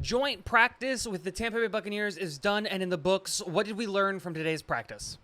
joint practice with the Tampa Bay Buccaneers is done and in the books. What did we learn from today's practice?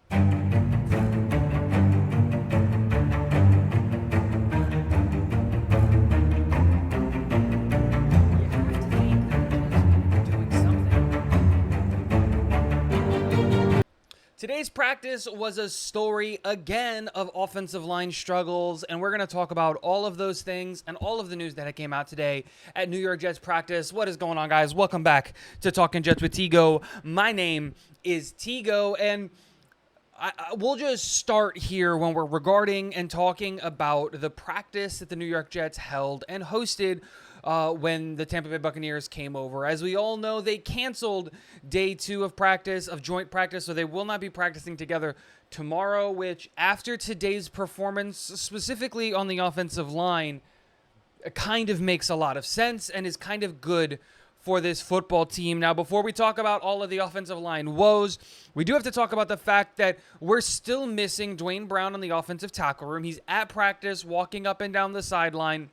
Today's practice was a story, again, of offensive line struggles, and we're going to talk about all of those things and all of the news that came out today at New York Jets practice. What is going on, guys? Welcome back to Talking Jets with Tigo. My name is Tigo, and we'll just start here when we're regarding and talking about the practice that the New York Jets held and hosted when the Tampa Bay Buccaneers came over. As we all know, they canceled day 2 of practice, of joint practice, so they will not be practicing together tomorrow, which after today's performance, specifically on the offensive line, kind of makes a lot of sense and is kind of good for this football team. Now, before we talk about all of the offensive line woes, we do have to talk about the fact that we're still missing Dwayne Brown in the offensive tackle room. He's at practice, walking up and down the sideline.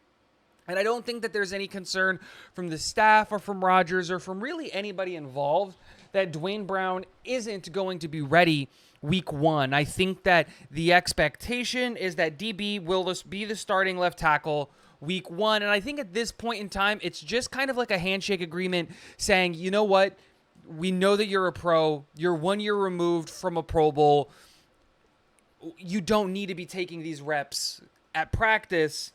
And I don't think that there's any concern from the staff or from Rodgers or from really anybody involved that Dwayne Brown isn't going to be ready week 1. I think that the expectation is that DB will be the starting left tackle week 1. And I think at this point in time, it's just kind of like a handshake agreement saying, you know what? We know that you're a pro. You're 1 year removed from a Pro Bowl. You don't need to be taking these reps at practice,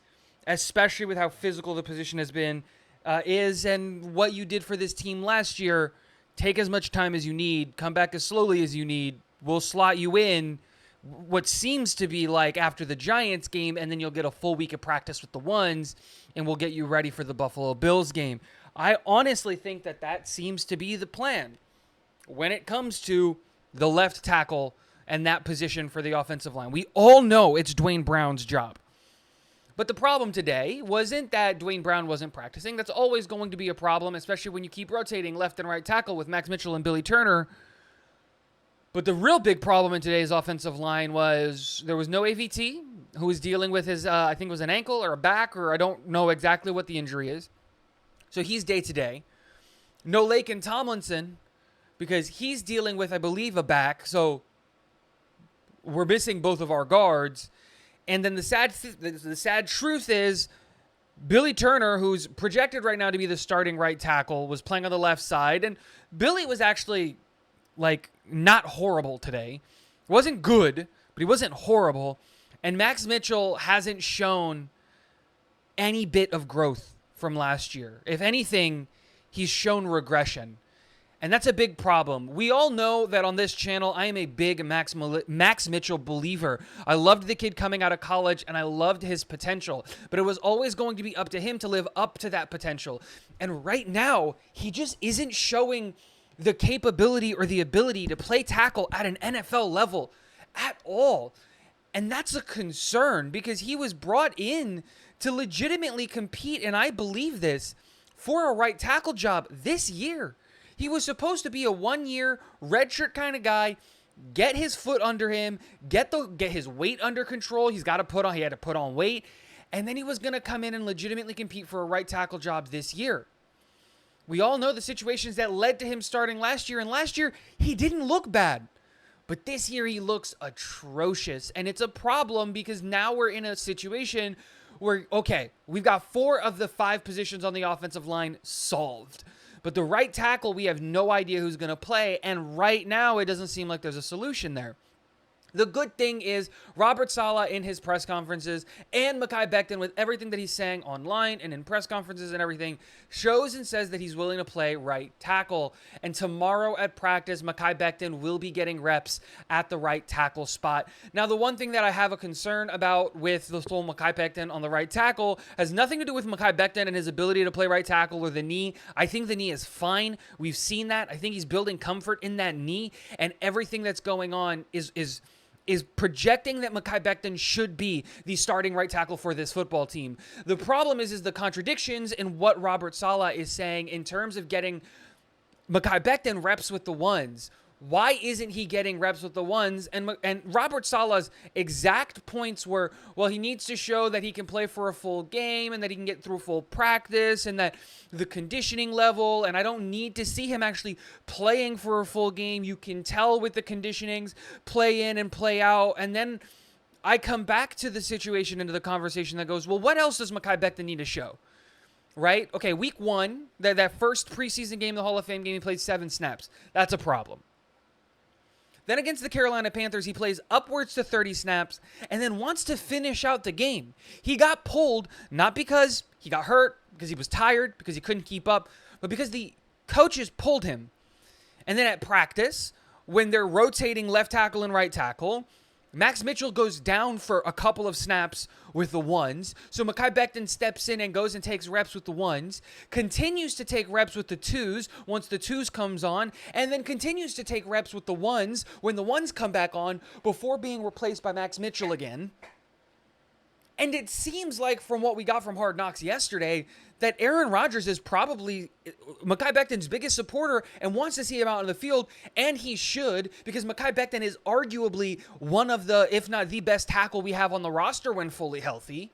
especially with how physical the position has been, and what you did for this team last year. Take as much time as you need. Come back as slowly as you need. We'll slot you in what seems to be like after the Giants game, and then you'll get a full week of practice with the ones, and we'll get you ready for the Buffalo Bills game. I honestly think that that seems to be the plan when it comes to the left tackle and that position for the offensive line. We all know it's Dwayne Brown's job. But the problem today wasn't that Dwayne Brown wasn't practicing. That's always going to be a problem, especially when you keep rotating left and right tackle with Max Mitchell and Billy Turner. But the real big problem in today's offensive line was there was no AVT, who was dealing with his, I think it was an ankle or a back, or I don't know exactly what the injury is. So he's day-to-day. No Laken Tomlinson, because he's dealing with, I believe, a back. So we're missing both of our guards. And then the sad truth is Billy Turner, who's projected right now to be the starting right tackle, was playing on the left side. And Billy was actually, not horrible today. He wasn't good, but he wasn't horrible. And Max Mitchell hasn't shown any bit of growth from last year. If anything, he's shown regression. And that's a big problem. We all know that on this channel, I am a big Max Mitchell believer. I loved the kid coming out of college, and I loved his potential. But it was always going to be up to him to live up to that potential. And right now, he just isn't showing the capability or the ability to play tackle at an NFL level at all. And that's a concern because he was brought in to legitimately compete, and I believe this, for a right tackle job this year. He was supposed to be a 1-year redshirt kind of guy, get his foot under him, get his weight under control. He had to put on weight, and then he was going to come in and legitimately compete for a right tackle job this year. We all know the situations that led to him starting last year, and last year he didn't look bad. But this year he looks atrocious, and it's a problem because now we're in a situation where, okay, we've got 4 of the 5 positions on the offensive line solved. But the right tackle, we have no idea who's going to play. And right now, it doesn't seem like there's a solution there. The good thing is Robert Saleh in his press conferences and Mekhi Becton with everything that he's saying online and in press conferences and everything shows and says that he's willing to play right tackle. And tomorrow at practice, Mekhi Becton will be getting reps at the right tackle spot. Now, the one thing that I have a concern about with the whole Mekhi Becton on the right tackle has nothing to do with Mekhi Becton and his ability to play right tackle or the knee. I think the knee is fine. We've seen that. I think he's building comfort in that knee, and everything that's going on is projecting that Mekhi Becton should be the starting right tackle for this football team. The problem is the contradictions in what Robert Saleh is saying in terms of getting Mekhi Becton reps with the ones. Why isn't he getting reps with the ones? And Robert Saleh's exact points were, well, he needs to show that he can play for a full game and that he can get through full practice and that the conditioning level, and I don't need to see him actually playing for a full game. You can tell with the conditionings, play in and play out. And then I come back to the situation, into the conversation that goes, well, what else does Mekhi Becton need to show? Right? Okay, week one, that first preseason game, the Hall of Fame game, he played 7 snaps. That's a problem. Then against the Carolina Panthers, he plays upwards to 30 snaps and then wants to finish out the game. He got pulled, not because he got hurt, because he was tired, because he couldn't keep up, but because the coaches pulled him. And then at practice, when they're rotating left tackle and right tackle, Max Mitchell goes down for a couple of snaps with the ones. So Mekhi Becton steps in and goes and takes reps with the ones, continues to take reps with the twos once the twos comes on, and then continues to take reps with the ones when the ones come back on before being replaced by Max Mitchell again. And it seems like from what we got from Hard Knocks yesterday that Aaron Rodgers is probably Mekhi Becton's biggest supporter and wants to see him out in the field, and he should, because Mekhi Becton is arguably one of the, if not the best tackle we have on the roster when fully healthy.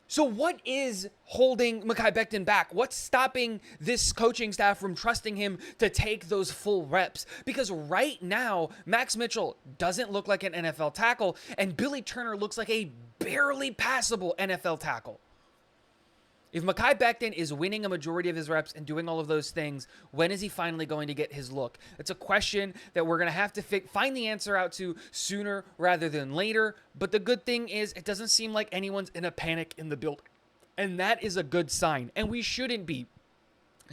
So what is holding Mekhi Becton back? What's stopping this coaching staff from trusting him to take those full reps? Because right now, Max Mitchell doesn't look like an NFL tackle, and Billy Turner looks like a barely passable NFL tackle. If Mekhi Becton is winning a majority of his reps and doing all of those things, when is he finally going to get his look? It's a question that we're going to have to find the answer out to sooner rather than later. But the good thing is it doesn't seem like anyone's in a panic in the building. And that is a good sign. And we shouldn't be.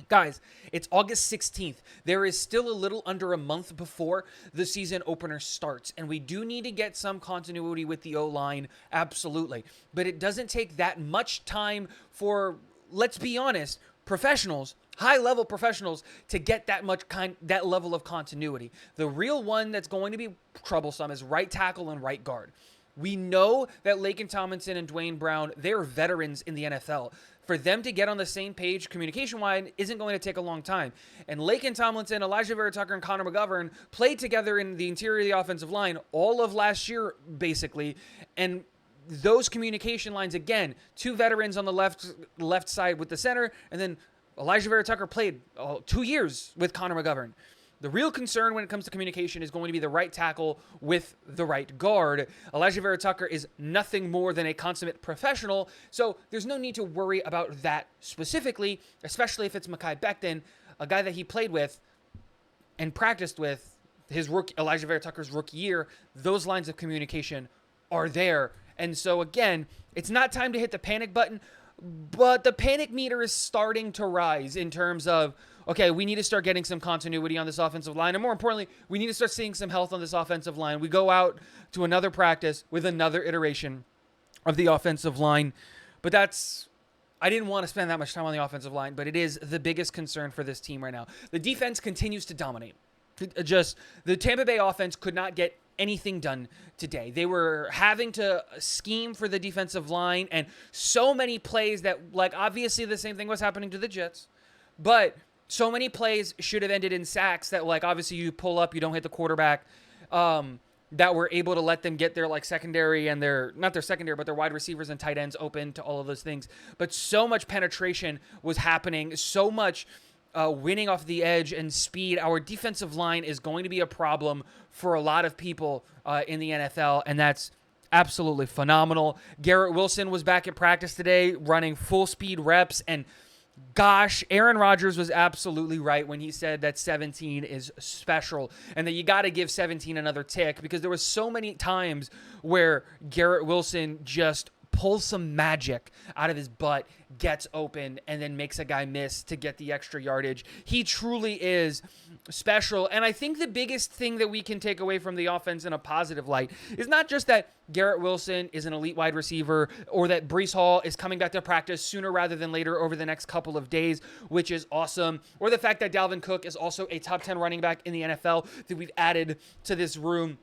Guys, it's August 16th. There is still a little under a month before the season opener starts, and we do need to get some continuity with the O-line, absolutely. But it doesn't take that much time for, let's be honest, professionals, high-level professionals, to get that level of continuity. The real one that's going to be troublesome is right tackle and right guard. We know that Laken Tomlinson and Dwayne Brown, they're veterans in the NFL. For them to get on the same page communication-wise isn't going to take a long time. And Laken Tomlinson, Elijah Vera Tucker, and Connor McGovern played together in the interior of the offensive line all of last year, basically. And those communication lines, again, 2 veterans on the left side with the center, and then Elijah Vera Tucker played 2 years with Connor McGovern. The real concern when it comes to communication is going to be the right tackle with the right guard. Elijah Vera Tucker is nothing more than a consummate professional, so there's no need to worry about that specifically, especially if it's Mekhi Becton, a guy that he played with and practiced with his Elijah Vera Tucker's rookie year. Those lines of communication are there. And so, again, it's not time to hit the panic button, but the panic meter is starting to rise in terms of, okay, we need to start getting some continuity on this offensive line. And more importantly, we need to start seeing some health on this offensive line. We go out to another practice with another iteration of the offensive line. But I didn't want to spend that much time on the offensive line, but it is the biggest concern for this team right now. The defense continues to dominate. The Tampa Bay offense could not get anything done today. They were having to scheme for the defensive line, and so many plays that, like, obviously the same thing was happening to the Jets, but so many plays should have ended in sacks that, like, obviously you pull up, you don't hit the quarterback, that were able to let them get their, like, secondary and not their secondary, but their wide receivers and tight ends open to all of those things. But so much penetration was happening, so much winning off the edge and speed. Our defensive line is going to be a problem for a lot of people in the NFL, and that's absolutely phenomenal. Garrett Wilson was back at practice today running full speed reps, and gosh, Aaron Rodgers was absolutely right when he said that 17 is special and that you got to give 17 another tick, because there was so many times where Garrett Wilson just pulls some magic out of his butt, gets open, and then makes a guy miss to get the extra yardage. He truly is special. And I think the biggest thing that we can take away from the offense in a positive light is not just that Garrett Wilson is an elite wide receiver, or that Breece Hall is coming back to practice sooner rather than later over the next couple of days, which is awesome, or the fact that Dalvin Cook is also a top 10 running back in the NFL that we've added to this room.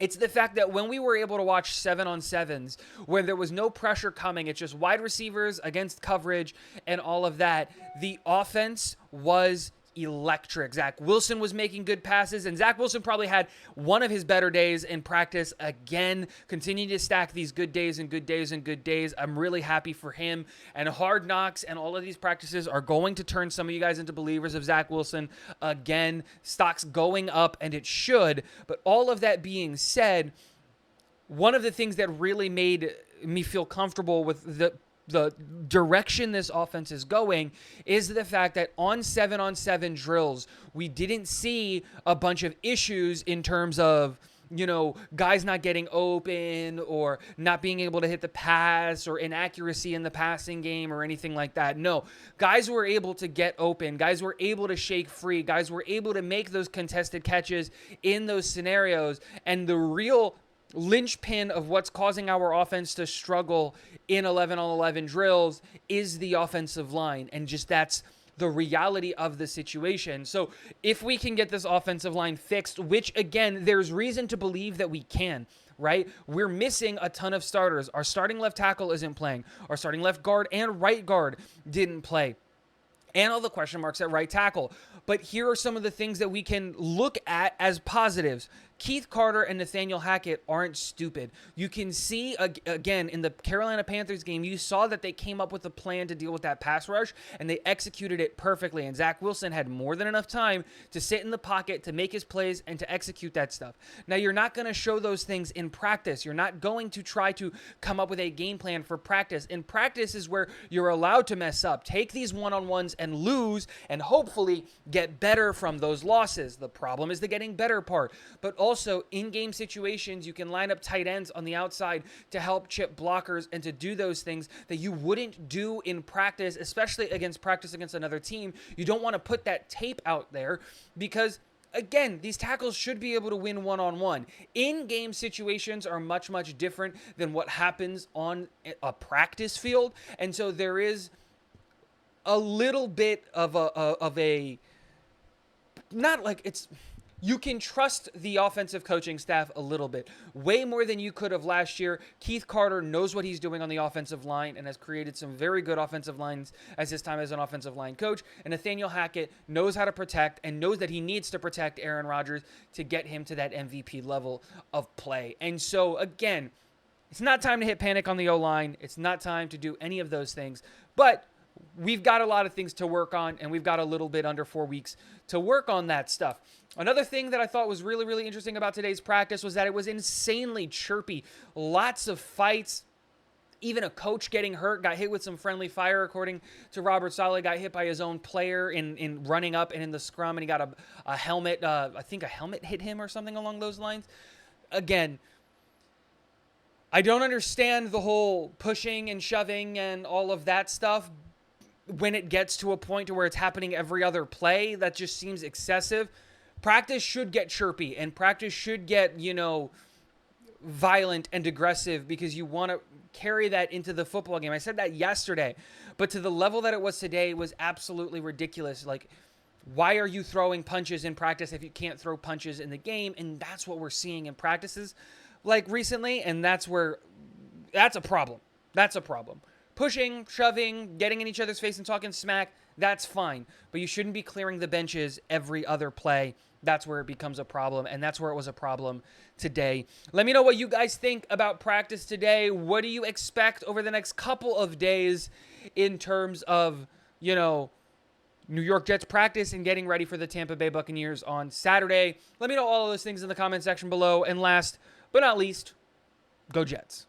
It's the fact that when we were able to watch 7-on-7s, where there was no pressure coming, it's just wide receivers against coverage and all of that, the offense was electric. Zach Wilson was making good passes, and Zach Wilson probably had one of his better days in practice again, continuing to stack these good days and good days and good days. I'm really happy for him. And Hard Knocks and all of these practices are going to turn some of you guys into believers of Zach Wilson again. Stocks going up, and it should. But all of that being said, one of the things that really made me feel comfortable with the direction this offense is going is the fact that on 7-on-7 drills, we didn't see a bunch of issues in terms of, guys not getting open or not being able to hit the pass or inaccuracy in the passing game or anything like that. No, guys were able to get open. Guys were able to shake free. Guys were able to make those contested catches in those scenarios. And the real linchpin of what's causing our offense to struggle in 11-on-11 drills is the offensive line. And just that's the reality of the situation. So if we can get this offensive line fixed, which again, there's reason to believe that we can, right? We're missing a ton of starters. Our starting left tackle isn't playing. Our starting left guard and right guard didn't play. And all the question marks at right tackle. But here are some of the things that we can look at as positives. Keith Carter and Nathaniel Hackett aren't stupid. You can see, again, in the Carolina Panthers game, you saw that they came up with a plan to deal with that pass rush, and they executed it perfectly. And Zach Wilson had more than enough time to sit in the pocket, to make his plays, and to execute that stuff. Now, you're not going to show those things in practice. You're not going to try to come up with a game plan for practice. In practice is where you're allowed to mess up. Take these one-on-ones and lose, and hopefully get better from those losses. The problem is the getting better part. But also, in-game situations, you can line up tight ends on the outside to help chip blockers and to do those things that you wouldn't do in practice, especially against another team. You don't want to put that tape out there because, again, these tackles should be able to win one-on-one. In-game situations are much, much different than what happens on a practice field. And so there is a little bit of a not like it's, you can trust the offensive coaching staff a little bit, way more than you could have last year. Keith Carter knows what he's doing on the offensive line and has created some very good offensive lines as his time as an offensive line coach. And Nathaniel Hackett knows how to protect and knows that he needs to protect Aaron Rodgers to get him to that MVP level of play. And so, again, it's not time to hit panic on the O-line. It's not time to do any of those things. But we've got a lot of things to work on, and we've got a little bit under 4 weeks to work on that stuff. Another thing that I thought was really, really interesting about today's practice was that it was insanely chirpy. Lots of fights. Even a coach getting hurt, got hit with some friendly fire, according to Robert Saleh, got hit by his own player in running up and in the scrum, and he got a helmet. I think a helmet hit him or something along those lines. Again, I don't understand the whole pushing and shoving and all of that stuff. When it gets to a point to where it's happening every other play, that just seems excessive. Practice should get chirpy, and practice should get, violent and aggressive because you want to carry that into the football game. I said that yesterday, but to the level that it was today was absolutely ridiculous. Like, why are you throwing punches in practice if you can't throw punches in the game? And that's what we're seeing in practices like recently, and that's a problem. That's a problem. Pushing, shoving, getting in each other's face and talking smack, that's fine. But you shouldn't be clearing the benches every other play. That's where it becomes a problem, and that's where it was a problem today. Let me know what you guys think about practice today. What do you expect over the next couple of days in terms of, New York Jets practice and getting ready for the Tampa Bay Buccaneers on Saturday? Let me know all of those things in the comment section below. And last but not least, go Jets.